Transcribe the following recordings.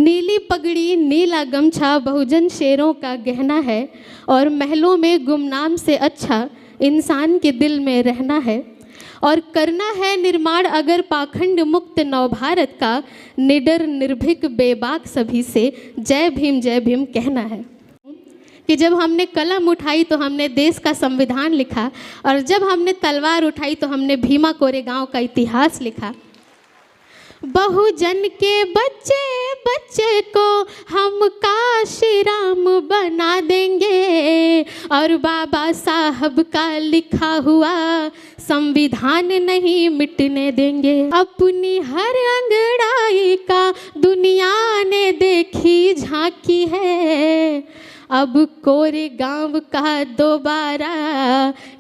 नीली पगड़ी नीला गमछा बहुजन शेरों का गहना है, और महलों में गुमनाम से अच्छा इंसान के दिल में रहना है। और करना है निर्माण अगर पाखंड मुक्त नवभारत का, निडर निर्भीक बेबाक सभी से जय भीम कहना है। कि जब हमने कलम उठाई तो हमने देश का संविधान लिखा, और जब हमने तलवार उठाई तो हमने भीमा कोरेगांव का इतिहास लिखा। बहुजन के बच्चे बच्चे को हम काशी राम बना देंगे, और बाबा साहब का लिखा हुआ संविधान नहीं मिटने देंगे। अपनी हर अंगड़ाई का दुनिया ने देखी झांकी है, अब कोरेगांव का दोबारा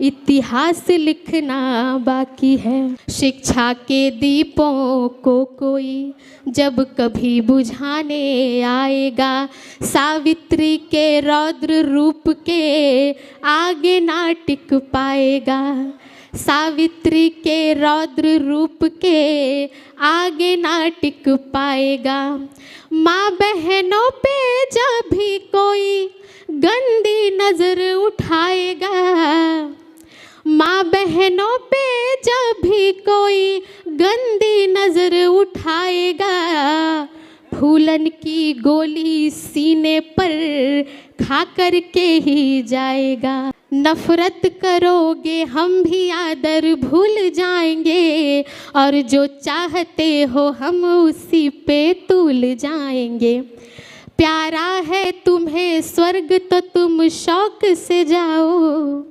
इतिहास लिखना बाकी है। शिक्षा के दीपों को कोई जब कभी बुझाने आएगा, सावित्री के रौद्र रूप के आगे ना टिक पाएगा। सावित्री के रौद्र रूप के आगे ना टिक पाएगा। माँ बहनों पे जब भी कोई गंदी नजर उठाएगा, माँ बहनों पे जब भी कोई गंदी नजर उठाएगा, फूलन की गोली सीने पर खा कर के ही जाएगा। नफरत करोगे हम भी आदर भूल जाएंगे, और जो चाहते हो हम उसी पे तुल जाएंगे। प्यारा है तुम्हें स्वर्ग तो तुम शौक से जाओ,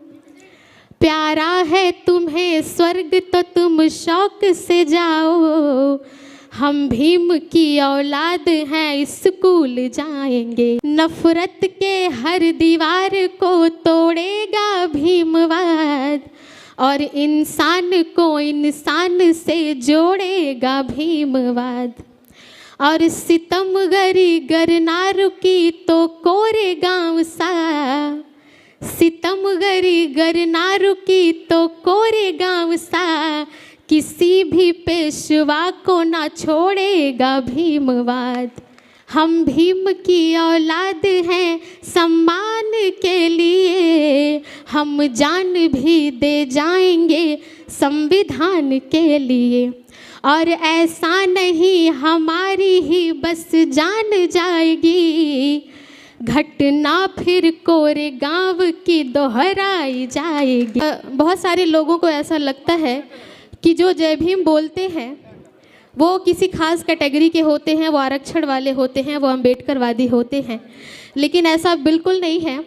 प्यारा है तुम्हें स्वर्ग तो तुम शौक से जाओ। हम भीम की औलाद हैं स्कूल जाएंगे। नफरत के हर दीवार को तोड़ेगा भीमवाद, और इंसान को इंसान से जोड़ेगा भीमवाद। और सितमगरी गर ना रुकी तो कोरेगांव सा, सितमगरी गर ना रुकी तो कोरेगांव सा, किसी भी पेशवा को ना छोड़ेगा भीमवाद। हम भीम की औलाद हैं सम्मान के लिए, हम जान भी दे जाएंगे संविधान के लिए। और ऐसा नहीं हमारी ही बस जान जाएगी, घटना फिर कोरेगांव की दोहराई जाएगी। बहुत सारे लोगों को ऐसा लगता है कि जो जय भीम बोलते हैं वो किसी खास कैटेगरी के होते हैं, वो आरक्षण वाले होते हैं, वो अम्बेडकरवादी होते हैं, लेकिन ऐसा बिल्कुल नहीं है।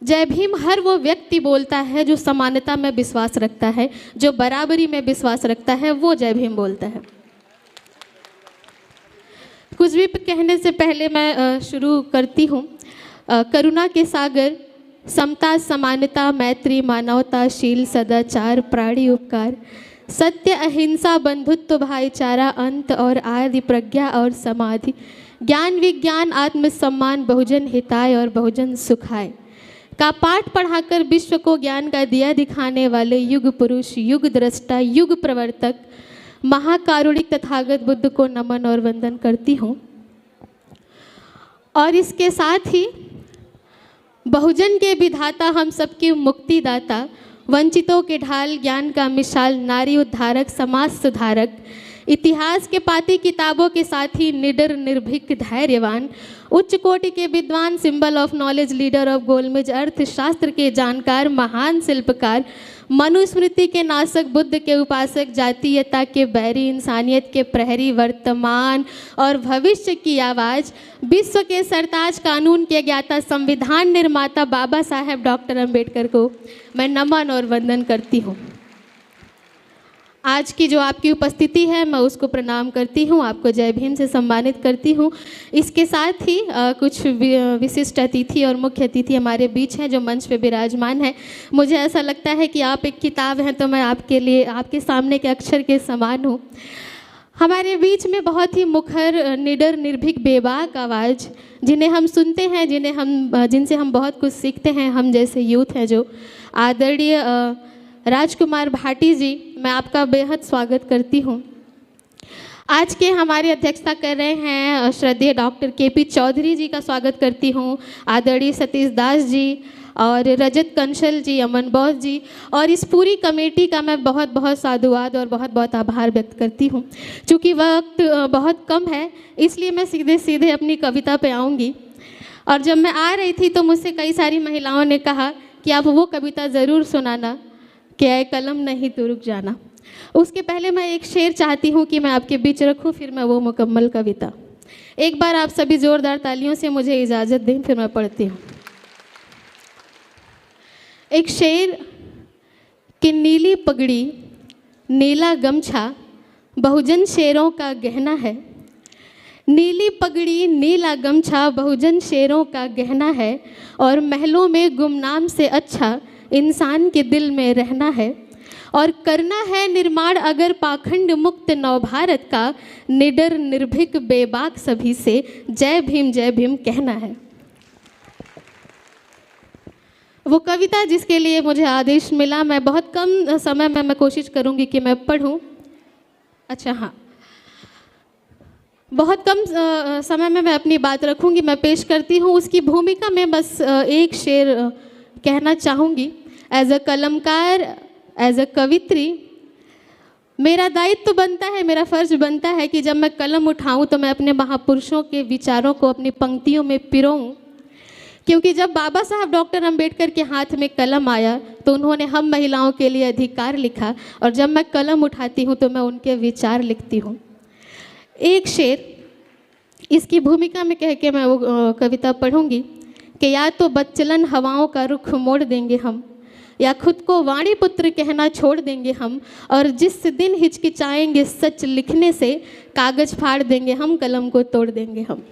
जय भीम हर वो व्यक्ति बोलता है जो समानता में विश्वास रखता है, जो बराबरी में विश्वास रखता है, वो जय भीम बोलता है। कुछ भी कहने से पहले मैं शुरू करती हूँ। करुणा के सागर, समता समानता मैत्री मानवता शील सदाचार प्राणी उपकार, सत्य अहिंसा बंधुत्व भाईचारा अंत और आदि प्रज्ञा और समाधि, ज्ञान विज्ञान आत्मसम्मान बहुजन हिताय और बहुजन सुखाय का पाठ पढ़ाकर विश्व को ज्ञान का दिया दिखाने वाले युग पुरुष, युग दृष्टा, युग प्रवर्तक, महाकारुणिक तथागत बुद्ध को नमन और वंदन करती हूँ। और इसके साथ ही बहुजन के विधाता, हम सबके मुक्तिदाता, वंचितों के ढाल, ज्ञान का मिसाल, नारी उद्धारक, समाज सुधारक, इतिहास के पाती किताबों के साथ ही निडर निर्भीक धैर्यवान, उच्च कोटि के विद्वान, symbol of knowledge, leader of गोलमेज, अर्थशास्त्र के जानकार, महान शिल्पकार, मनुस्मृति के नासक, बुद्ध के उपासक, जातीयता के बैरी, इंसानियत के प्रहरी, वर्तमान और भविष्य की आवाज़, विश्व के सरताज, कानून के ज्ञाता, संविधान निर्माता बाबा साहेब डॉक्टर अंबेडकर को मैं नमन और वंदन करती हूँ। आज की जो आपकी उपस्थिति है मैं उसको प्रणाम करती हूँ, आपको जय भीम से सम्मानित करती हूँ। इसके साथ ही कुछ विशिष्ट अतिथि और मुख्य अतिथि हमारे बीच हैं जो मंच पे विराजमान हैं। मुझे ऐसा लगता है कि आप एक किताब हैं तो मैं आपके लिए आपके सामने के अक्षर के समान हूँ। हमारे बीच में बहुत ही मुखर, निडर, निर्भीक, बेबाक आवाज़, जिन्हें हम सुनते हैं, जिनसे हम बहुत कुछ सीखते हैं, हम जैसे यूथ हैं, जो आदरणीय राजकुमार भाटी जी, मैं आपका बेहद स्वागत करती हूँ। आज के हमारी अध्यक्षता कर रहे हैं श्रद्धेय डॉक्टर केपी चौधरी जी का स्वागत करती हूँ, आदरणीय सतीश दास जी और रजत कंशल जी, अमन बोस जी और इस पूरी कमेटी का मैं बहुत बहुत साधुवाद और बहुत बहुत आभार व्यक्त करती हूँ। चूँकि वक्त बहुत कम है इसलिए मैं सीधे सीधे अपनी कविता पे आऊँगी। और जब मैं आ रही थी तो मुझसे कई सारी महिलाओं ने कहा कि आप वो कविता ज़रूर सुनाना कि ऐ कलम नहीं तो रुक जाना। उसके पहले मैं एक शेर चाहती हूँ कि मैं आपके बीच रखूँ, फिर मैं वो मुकम्मल कविता। एक बार आप सभी ज़ोरदार तालियों से मुझे इजाज़त दें, फिर मैं पढ़ती हूँ। एक शेर कि नीली पगड़ी नीला गमछा बहुजन शेरों का गहना है। नीली पगड़ी नीला गमछा बहुजन शेरों का गहना है और महलों में गुमनाम से अच्छा इंसान के दिल में रहना है। और करना है निर्माण अगर पाखंड मुक्त नवभारत का, निडर निर्भीक बेबाक सभी से जय भीम कहना है। वो कविता जिसके लिए मुझे आदेश मिला, मैं बहुत कम समय में मैं कोशिश करूंगी कि मैं पढूं। अच्छा हाँ, बहुत कम समय में मैं अपनी बात रखूंगी, मैं पेश करती हूँ। उसकी भूमिका में बस एक शेर कहना चाहूँगी। एज अ कलमकार, एज अ कवित्री, मेरा दायित्व तो बनता है, मेरा फ़र्ज बनता है कि जब मैं कलम उठाऊं तो मैं अपने महापुरुषों के विचारों को अपनी पंक्तियों में पिरोऊं। क्योंकि जब बाबा साहब डॉक्टर अंबेडकर के हाथ में कलम आया तो उन्होंने हम महिलाओं के लिए अधिकार लिखा, और जब मैं कलम उठाती हूं तो मैं उनके विचार लिखती हूं। एक शेर इसकी भूमिका में कह के मैं वो कविता पढ़ूंगी कि या तो बदचलन हवाओं का रुख मोड़ देंगे हम, या खुद को वाणी पुत्र कहना छोड़ देंगे हम, और जिस दिन हिचकिचाएंगे सच लिखने से कागज फाड़ देंगे हम, कलम को तोड़ देंगे हम।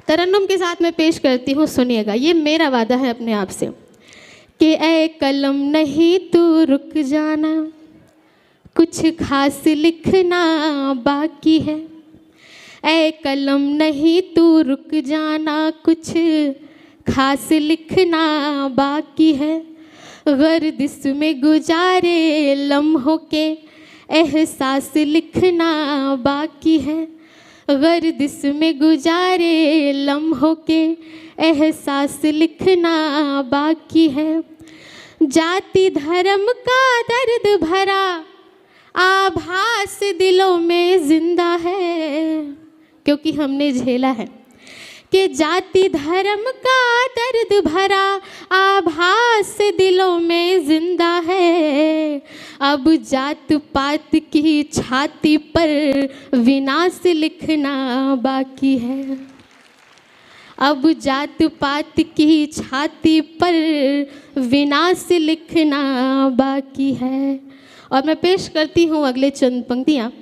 तरन्नुम के साथ मैं पेश करती हूँ, सुनिएगा। ये मेरा वादा है अपने आप से कि ऐ कलम नहीं तू रुक जाना, कुछ खास लिखना बाकी है। ऐ कलम नहीं तू रुक जाना, कुछ खास लिखना बाकी है। गर्दिश में गुजारे लम्हों के एहसास लिखना बाकी है। गर्दिश में गुजारे लम्हों के एहसास लिखना बाकी है। जाति धर्म का दर्द भरा आभास दिलों में जिंदा है, क्योंकि हमने झेला है कि जाति धर्म का दर्द भरा आभास दिलों में जिंदा है। अब जात पात की छाती पर विनाश लिखना बाकी है। अब जात पात की छाती पर विनाश लिखना बाकी है। और मैं पेश करती हूँ अगले चंद पंक्तियाँ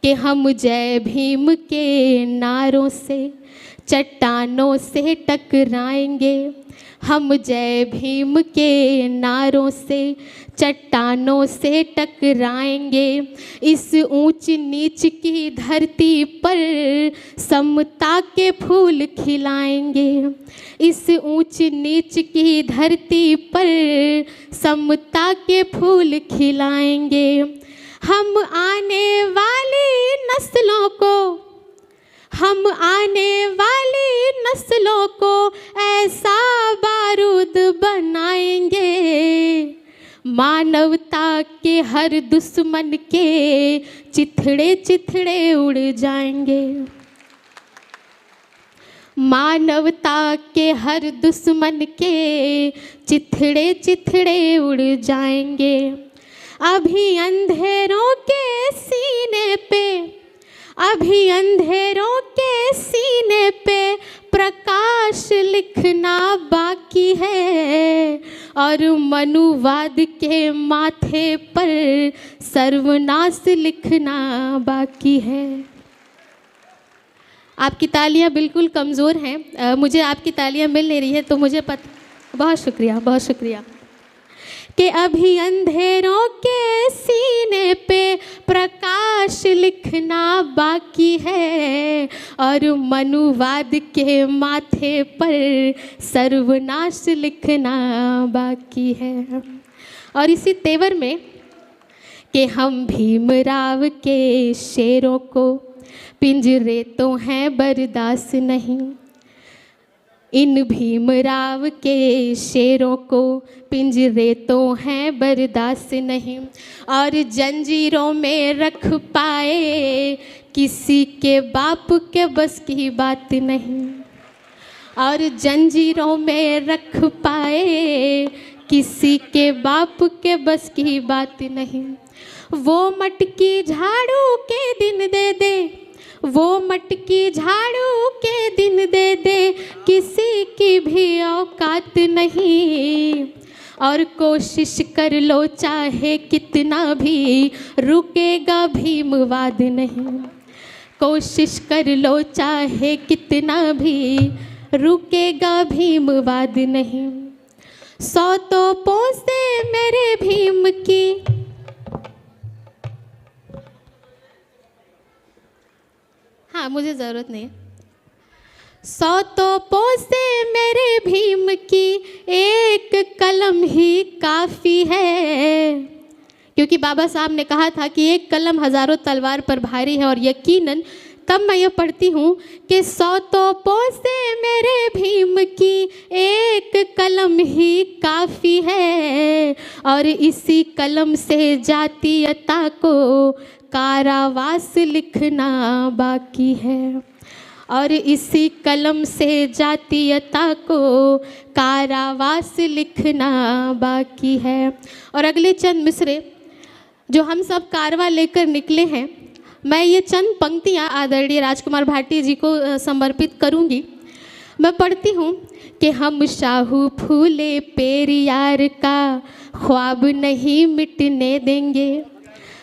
कि हम जय भीम के नारों से चट्टानों से टकराएंगे। हम जय भीम के नारों से चट्टानों से टकराएंगे। इस ऊंच नीच की धरती पर समता के फूल खिलाएंगे। इस ऊंच नीच की धरती पर समता के फूल खिलाएंगे। हम आने वाली नस्लों को, हम आने वाली नस्लों को ऐसा बारूद बनाएंगे, मानवता के हर दुश्मन के चिथड़े चिथड़े उड़ जाएंगे। मानवता के हर दुश्मन के चिथड़े चिथड़े उड़ जाएंगे। अभी अंधेरों के सीने पे, अभी अंधेरों के सीने पे प्रकाश लिखना बाकी है, और मनुवाद के माथे पर सर्वनाश लिखना बाकी है। आपकी तालियां बिल्कुल कमज़ोर हैं, मुझे आपकी तालियां मिल नहीं रही है तो मुझे बहुत शुक्रिया, बहुत शुक्रिया। कि अभी अंधेरों के सीने पे प्रकाश लिखना बाकी है, और मनुवाद के माथे पर सर्वनाश लिखना बाकी है। और इसी तेवर में कि हम भीमराव के शेरों को पिंजरे तो हैं बर्दाश्त नहीं। इन भीमराव के शेरों को पिंजरे तो हैं बर्दाश्त नहीं। और जंजीरों में रख पाए किसी के बाप के बस की बात नहीं। और जंजीरों में रख पाए किसी के बाप के बस की बात नहीं। वो मटकी झाड़ू के दिन दे दे, वो मटकी झाड़ू के दिन दे दे, किसी की भी औकात नहीं। और कोशिश कर लो चाहे कितना भी, रुकेगा भीमवाद नहीं। कोशिश कर लो चाहे कितना भी, रुकेगा भीमवाद नहीं। 100 तोपों से मेरे भीम की, हाँ मुझे ज़रूरत नहीं है। 100 तोपों से मेरे भीम की एक कलम ही काफ़ी है। क्योंकि बाबा साहब ने कहा था कि एक कलम हज़ारों तलवार पर भारी है। और यकीनन तब मैं ये पढ़ती हूँ कि 100 तोपों से मेरे भीम की एक कलम ही काफ़ी है। और इसी कलम से जातीयता को कारावास लिखना बाकी है। और इसी कलम से जातीयता को कारावास लिखना बाकी है। और अगले चंद मिसरे जो हम सब कारवा लेकर निकले हैं, मैं ये चंद पंक्तियाँ आदरणीय राजकुमार भाटी जी को समर्पित करूँगी। मैं पढ़ती हूँ कि हम शाहू फूले पेरियार का ख्वाब नहीं मिटने देंगे।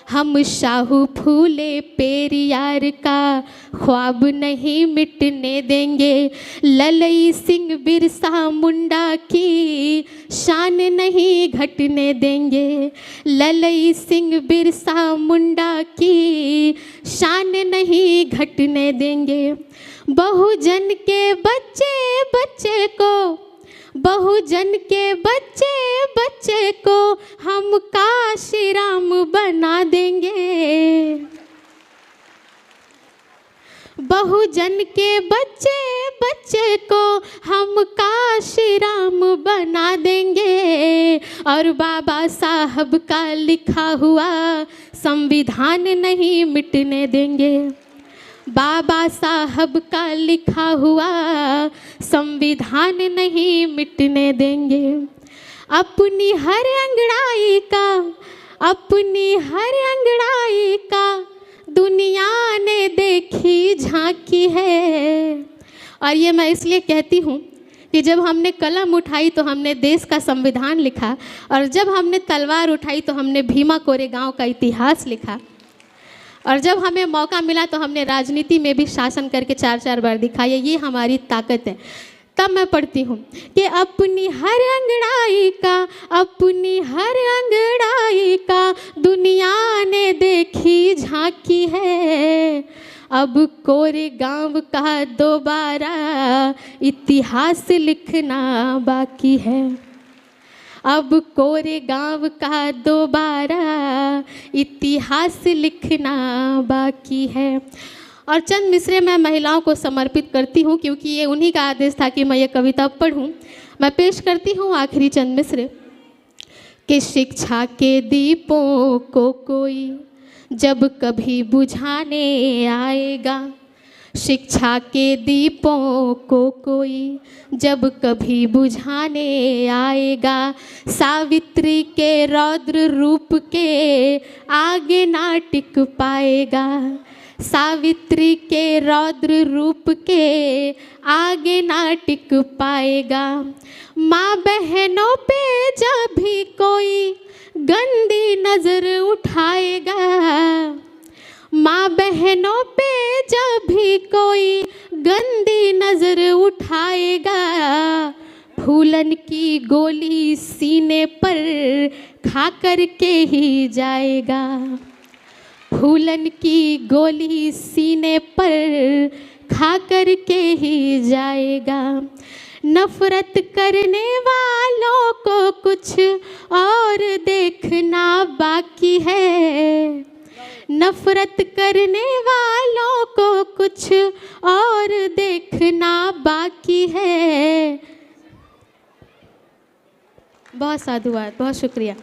हम शाहू फूले पेरियार का ख्वाब नहीं मिटने देंगे। ललई सिंह बिरसा मुंडा की शान नहीं घटने देंगे। ललई सिंह बिरसा मुंडा की शान नहीं घटने देंगे। बहुजन के बच्चे बच्चे को, बहुजन के बच्चे बच्चे को हम काशीराम बना देंगे। बहुजन के बच्चे बच्चे को हम काशीराम बना देंगे। और बाबा साहब का लिखा हुआ संविधान नहीं मिटने देंगे। बाबा साहब का लिखा हुआ संविधान नहीं मिटने देंगे। अपनी हर अंगड़ाई का, अपनी हर अंगड़ाई का दुनिया ने देखी झांकी है। और ये मैं इसलिए कहती हूँ कि जब हमने कलम उठाई तो हमने देश का संविधान लिखा, और जब हमने तलवार उठाई तो हमने भीमा कोरेगांव का इतिहास लिखा, और जब हमें मौका मिला तो हमने राजनीति में भी शासन करके 4-4 बार दिखाया। ये हमारी ताकत है। तब मैं पढ़ती हूँ कि अपनी हर अंगड़ाई का, अपनी हर अंगड़ाई का दुनिया ने देखी झांकी है। अब कोरेगांव का दोबारा इतिहास लिखना बाकी है। अब कोरेगांव का दोबारा इतिहास लिखना बाकी है। और चंद मिसरे मैं महिलाओं को समर्पित करती हूँ, क्योंकि ये उन्हीं का आदेश था कि मैं ये कविता पढ़ूँ। मैं पेश करती हूँ आखिरी चंद मिसरे कि शिक्षा के दीपों को कोई जब कभी बुझाने आएगा, शिक्षा के दीपों को कोई जब कभी बुझाने आएगा, सावित्री के रौद्र रूप के आगे ना टिक पाएगा। सावित्री के रौद्र रूप के आगे ना टिक पाएगा। माँ बहनों पे जब भी कोई गंदी नज़र उठाएगा, माँ बहनों पे जब भी कोई गंदी नज़र उठाएगा, फूलन की गोली सीने पर खा कर के ही जाएगा। फूलन की गोली सीने पर खा कर के ही जाएगा। नफरत करने वालों को कुछ और देखना बाकी है। नफरत करने वालों को कुछ और देखना बाकी है। बहुत साधुवाद, बहुत शुक्रिया।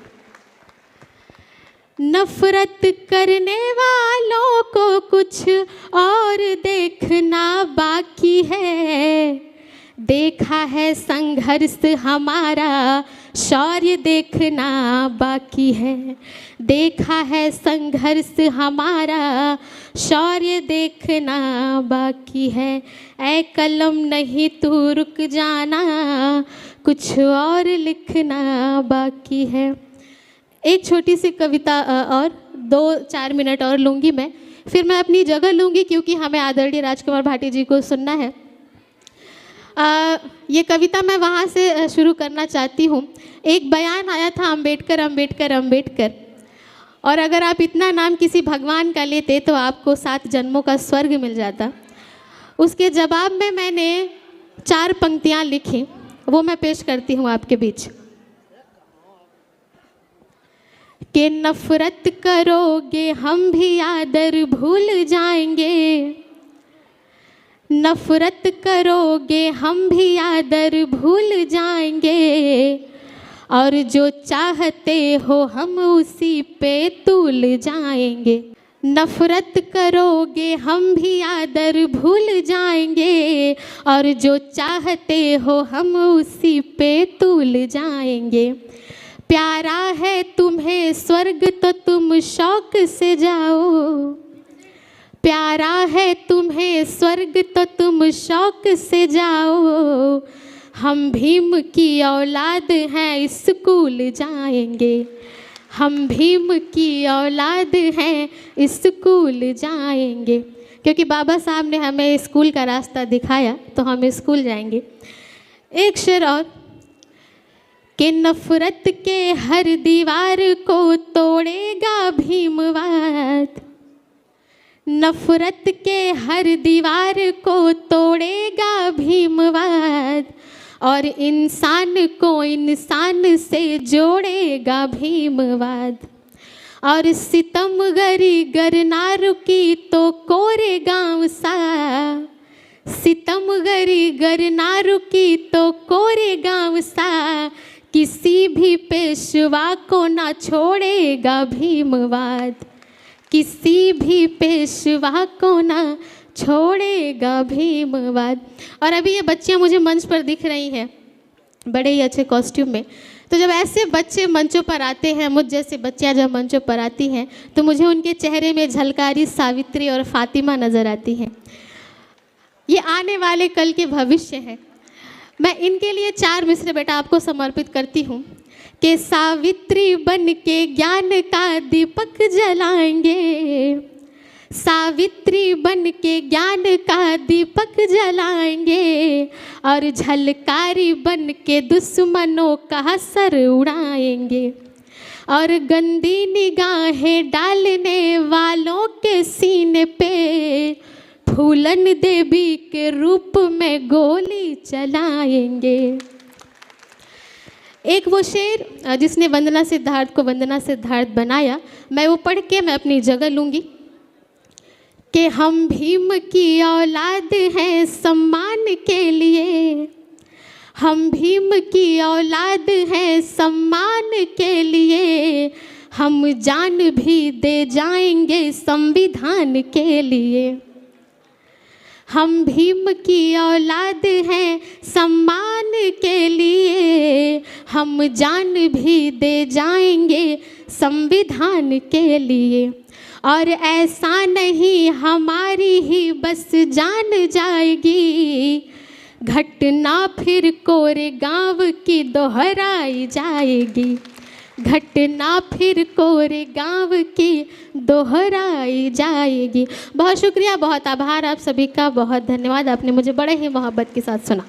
नफरत करने वालों को कुछ और देखना बाकी है। देखा है संघर्ष हमारा, शौर्य देखना बाकी है। देखा है संघर्ष हमारा, शौर्य देखना बाकी है। ऐ कलम नहीं तू रुक जाना, कुछ और लिखना बाकी है। एक छोटी सी कविता और 2-4 मिनट और लूँगी मैं, फिर मैं अपनी जगह लूँगी क्योंकि हमें आदरणीय राजकुमार भाटी जी को सुनना है। ये कविता मैं वहाँ से शुरू करना चाहती हूँ। एक बयान आया था अंबेडकर अंबेडकर अंबेडकर, और अगर आप इतना नाम किसी भगवान का लेते तो आपको 7 जन्मों का स्वर्ग मिल जाता। उसके जवाब में मैंने 4 पंक्तियाँ लिखी, वो मैं पेश करती हूँ आपके बीच। कि नफरत करोगे हम भी आदर भूल जाएंगे। नफरत करोगे हम भी आदर भूल जाएंगे, और जो चाहते हो हम उसी पे तुल जाएंगे। नफरत करोगे हम भी आदर भूल जाएंगे, और जो चाहते हो हम उसी पे तुल जाएंगे। प्यारा है तुम्हें स्वर्ग तो तुम शौक से जाओ। प्यारा है तुम्हें स्वर्ग तो तुम शौक से जाओ। हम भीम की औलाद हैं, स्कूल जाएंगे। हम भीम की औलाद हैं, स्कूल जाएंगे। क्योंकि बाबा साहब ने हमें स्कूल का रास्ता दिखाया तो हम स्कूल जाएंगे। एक शेर और। कि नफरत के हर दीवार को तोड़ेगा भीमवाद। नफरत के हर दीवार को तोड़ेगा भीमवाद, और इंसान को इंसान से जोड़ेगा भीमवाद। और सितमगरी गर ना रुकी तो कोरे गाँव सा। सितमगरी गर ना रुकी तो कोरे गाँव सा, किसी भी पेशवा को ना छोड़ेगा भीमवाद। किसी भी पेशवा को ना छोड़ेगा भीमवाद। और अभी ये बच्चियाँ मुझे मंच पर दिख रही हैं बड़े ही अच्छे कॉस्ट्यूम में। तो जब ऐसे बच्चे मंचों पर आते हैं, मुझ जैसे बच्चियाँ जब मंचों पर आती हैं, तो मुझे उनके चेहरे में झलकारी सावित्री और फातिमा नज़र आती हैं। ये आने वाले कल के भविष्य हैं। मैं इनके लिए 4 मिसरे बेटा आपको समर्पित करती हूँ। कि सावित्री बन के ज्ञान का दीपक जलाएंगे। सावित्री बन के ज्ञान का दीपक जलाएंगे, और झलकारी बन के दुश्मनों का सर उड़ाएंगे। और गंदी निगाहें डालने वालों के सीने पे फूलन देवी के रूप में गोली चलाएंगे। एक वो शेर जिसने वंदना सिद्धार्थ को वंदना सिद्धार्थ बनाया, मैं वो पढ़ के मैं अपनी जगह लूँगी। कि हम भीम की औलाद हैं सम्मान के लिए। हम भीम की औलाद हैं सम्मान के लिए। हम जान भी दे जाएंगे संविधान के लिए। हम भीम की औलाद हैं सम्मान के लिए। हम जान भी दे जाएंगे संविधान के लिए। और ऐसा नहीं हमारी ही बस जान जाएगी, घटना फिर कोरेगांव की दोहराई जाएगी। घटना फिर कोरेगांव की दोहराई जाएगी। बहुत शुक्रिया, बहुत आभार आप सभी का, बहुत धन्यवाद। आपने मुझे बड़े ही मोहब्बत के साथ सुना।